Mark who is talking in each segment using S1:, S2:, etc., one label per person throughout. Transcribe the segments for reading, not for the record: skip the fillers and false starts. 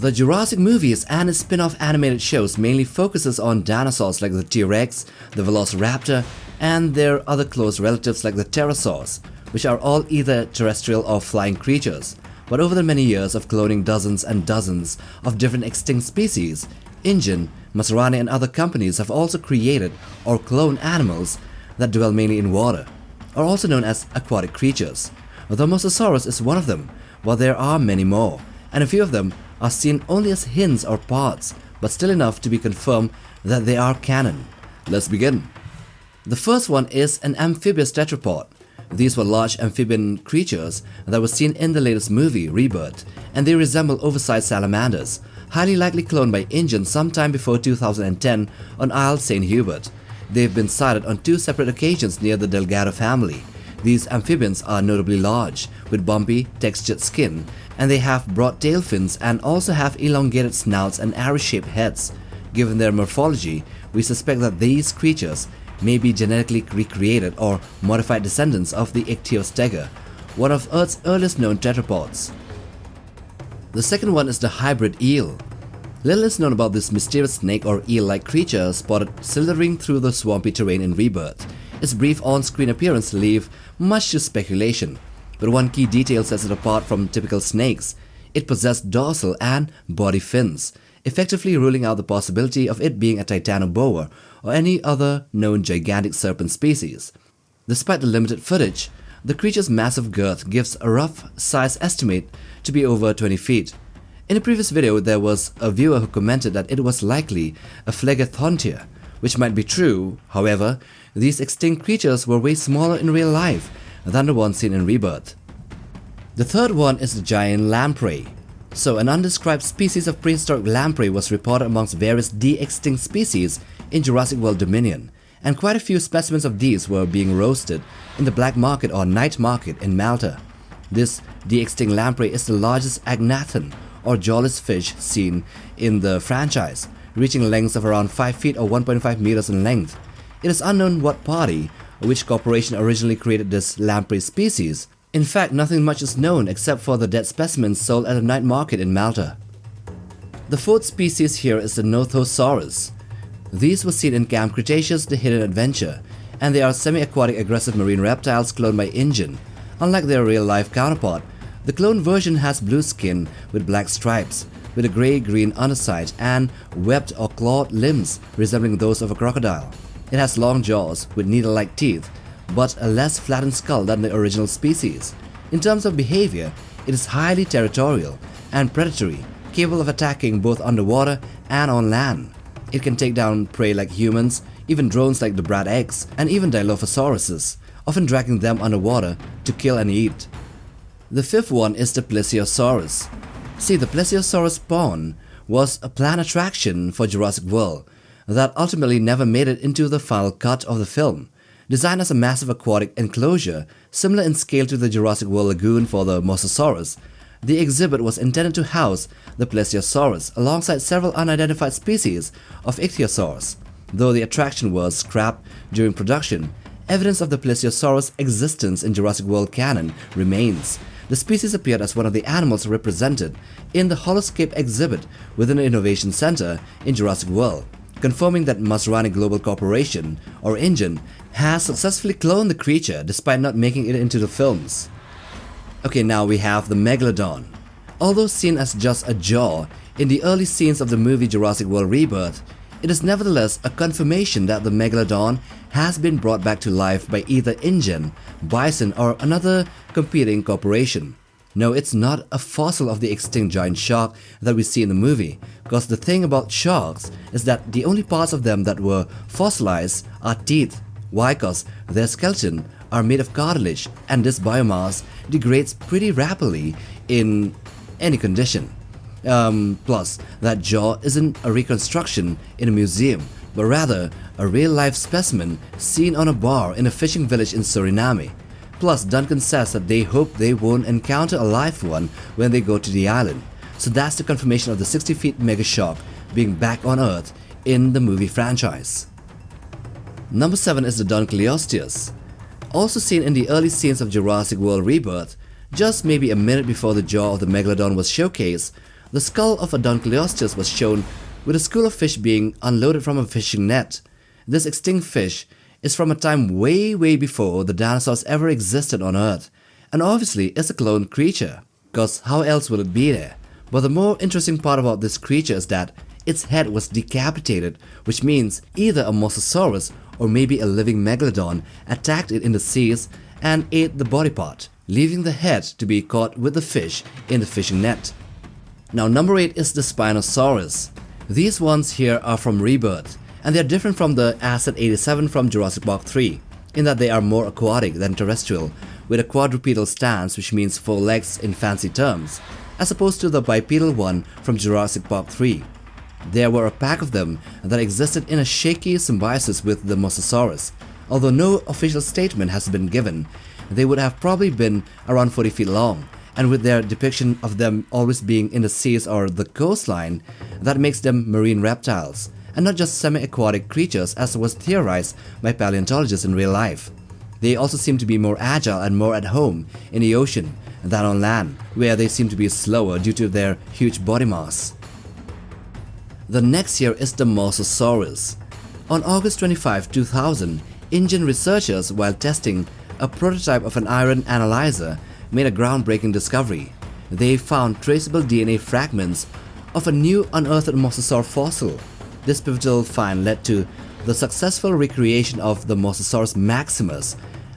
S1: The Jurassic movies and its spin-off animated shows mainly focuses on dinosaurs like the T-Rex, the Velociraptor, and their other close relatives like the Pterosaurs, which are all either terrestrial or flying creatures. But over the many years of cloning dozens and dozens of different extinct species, InGen, Maserati and other companies have also created or cloned animals that dwell mainly in water, are also known as aquatic creatures. The Mosasaurus is one of them, but there are many more, and a few of them are seen only as hints or parts, but still enough to be confirmed that they are canon. Let's begin. The first one is an amphibious tetrapod. These were large amphibian creatures that were seen in the latest movie, Rebirth, and they resemble oversized salamanders, highly likely cloned by InGen sometime before 2010 on Isle St. Hubert. They've been sighted on 2 separate occasions near the Delgado family. These amphibians are notably large, with bumpy, textured skin, and they have broad tail fins and also have elongated snouts and arrow-shaped heads. Given their morphology, we suspect that these creatures may be genetically recreated or modified descendants of the Ichthyostega, one of Earth's earliest known tetrapods. The second one is the hybrid eel. Little is known about this mysterious snake or eel-like creature spotted slithering through the swampy terrain in Rebirth. Its brief on-screen appearance leaves much to speculation, but one key detail sets it apart from typical snakes. It possessed dorsal and body fins, effectively ruling out the possibility of it being a titanoboa or any other known gigantic serpent species. Despite the limited footage, the creature's massive girth gives a rough size estimate to be over 20 feet. In a previous video, there was a viewer who commented that it was likely a Phlegethontia, which might be true. However, these extinct creatures were way smaller in real life than the ones seen in Rebirth. The third one is the giant lamprey. So, an undescribed species of prehistoric lamprey was reported amongst various de-extinct species in Jurassic World Dominion, and quite a few specimens of these were being roasted in the black market or night market in Malta. This de-extinct lamprey is the largest agnathon or jawless fish seen in the franchise, reaching lengths of around 5 feet or 1.5 meters in length. It is unknown what party or which corporation originally created this lamprey species. In fact, nothing much is known except for the dead specimens sold at a night market in Malta. The fourth species here is the Nothosaurus. These were seen in Camp Cretaceous: The Hidden Adventure, and they are semi-aquatic aggressive marine reptiles cloned by InGen. Unlike their real-life counterpart, the cloned version has blue skin with black stripes, with a grey-green underside and webbed or clawed limbs resembling those of a crocodile. It has long jaws with needle-like teeth, but a less flattened skull than the original species. In terms of behavior, it is highly territorial and predatory, capable of attacking both underwater and on land. It can take down prey like humans, even drones like the Brad X, and even Dilophosauruses, often dragging them underwater to kill and eat. The fifth one is the Plesiosaurus. See, the Plesiosaurus spawn was a planned attraction for Jurassic World that ultimately never made it into the final cut of the film. Designed as a massive aquatic enclosure, similar in scale to the Jurassic World lagoon for the Mosasaurus, the exhibit was intended to house the Plesiosaurus alongside several unidentified species of ichthyosaurs. Though the attraction was scrapped during production, evidence of the Plesiosaurus' existence in Jurassic World canon remains. The species appeared as one of the animals represented in the Holoscape exhibit within the Innovation Center in Jurassic World, confirming that Maserati Global Corporation, or InGen, has successfully cloned the creature despite not making it into the films. Okay, now we have the Megalodon. Although seen as just a jaw in the early scenes of the movie Jurassic World Rebirth, it is nevertheless a confirmation that the Megalodon has been brought back to life by either InGen, Bison, or another competing corporation. No, it's not a fossil of the extinct giant shark that we see in the movie, because the thing about sharks is that the only parts of them that were fossilized are teeth. Why? Because their skeleton are made of cartilage, and this biomass degrades pretty rapidly in any condition. Plus, that jaw isn't a reconstruction in a museum, but rather a real-life specimen seen on a bar in a fishing village in Suriname. Plus, Duncan says that they hope they won't encounter a live one when they go to the island. So that's the confirmation of the 60 feet mega shark being back on Earth in the movie franchise. Number 7 is the Dunkleosteus. Also seen in the early scenes of Jurassic World Rebirth, just maybe a minute before the jaw of the Megalodon was showcased, The skull of a Dunkleosteus was shown with a school of fish being unloaded from a fishing net. This extinct fish is from a time way before the dinosaurs ever existed on Earth, and obviously is a cloned creature, cause how else would it be there? But the more interesting part about this creature is that its head was decapitated, which means either a Mosasaurus or maybe a living Megalodon attacked it in the seas and ate the body part, leaving the head to be caught with the fish in the fishing net. Now number 8 is the Spinosaurus. These ones here are from Rebirth, and they are different from the Asset 87 from Jurassic Park 3, in that they are more aquatic than terrestrial, with a quadrupedal stance, which means 4 legs in fancy terms, as opposed to the bipedal one from Jurassic Park 3. There were a pack of them that existed in a shaky symbiosis with the Mosasaurus. Although no official statement has been given, they would have probably been around 40 feet long, and with their depiction of them always being in the seas or the coastline, that makes them marine reptiles, and not just semi-aquatic creatures as was theorized by paleontologists in real life. They also seem to be more agile and more at home in the ocean than on land, where they seem to be slower due to their huge body mass. The next here is the Mosasaurus. On August 25, 2000, Indian researchers, while testing a prototype of an iron analyzer, made a groundbreaking discovery. They found traceable DNA fragments of a new unearthed mosasaur fossil. This pivotal find led to the successful recreation of the Mosasaurus maximus,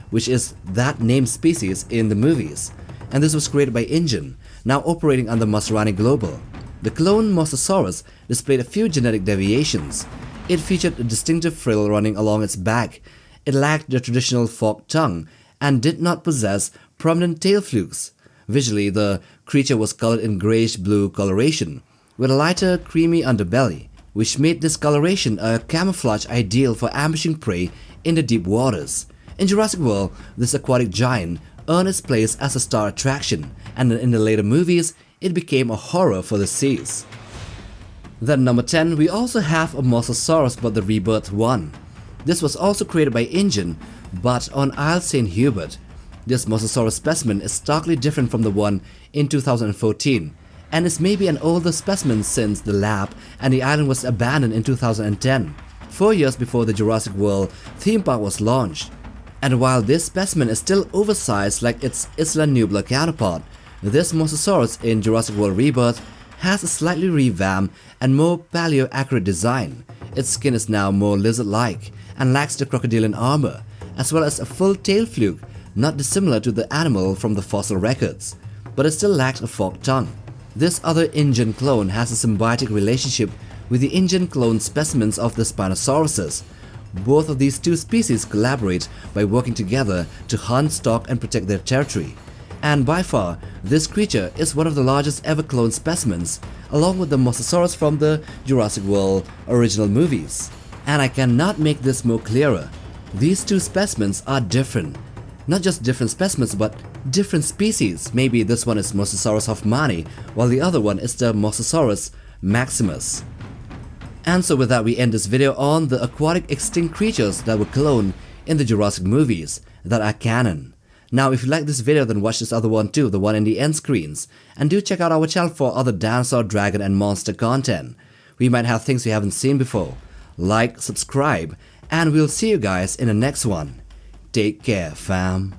S1: which is that named species in the movies, and this was created by Indian, now operating under Maserati Global. The clone Mosasaurus displayed a few genetic deviations. It featured a distinctive frill running along its back, it lacked the traditional forked tongue, and did not possess prominent tail flukes. Visually, the creature was colored in grayish-blue coloration, with a lighter, creamy underbelly, which made this coloration a camouflage ideal for ambushing prey in the deep waters. In Jurassic World, this aquatic giant earned its place as a star attraction, and in the later movies, it became a horror for the seas. Then number 10, we also have a Mosasaurus, but the Rebirth one. This was also created by Indian, but on Isle St. Hubert. This Mosasaurus specimen is starkly different from the one in 2014, and is maybe an older specimen since the lab and the island was abandoned in 2010, 4 years before the Jurassic World theme park was launched. And while this specimen is still oversized like its Isla Nublar counterpart, this Mosasaurus in Jurassic World Rebirth has a slightly revamped and more paleo-accurate design. Its skin is now more lizard-like and lacks the crocodilian armor, as well as a full tail fluke, not dissimilar to the animal from the fossil records, but it still lacks a forked tongue. This other Indian clone has a symbiotic relationship with the Indian clone specimens of the Spinosauruses. Both of these two species collaborate by working together to hunt, stalk, and protect their territory. And by far, this creature is one of the largest ever cloned specimens, along with the Mosasaurus from the Jurassic World original movies. And I cannot make this more clearer. These two specimens are different. Not just different specimens, but different species. Maybe this one is Mosasaurus hoffmanni, while the other one is the Mosasaurus maximus. And so with that, we end this video on the aquatic extinct creatures that were cloned in the Jurassic movies that are canon. Now if you like this video, then watch this other one too, the one in the end screens. And do check out our channel for other dinosaur, dragon and monster content. We might have things you haven't seen before. Like, subscribe, and we'll see you guys in the next one. Take care, fam.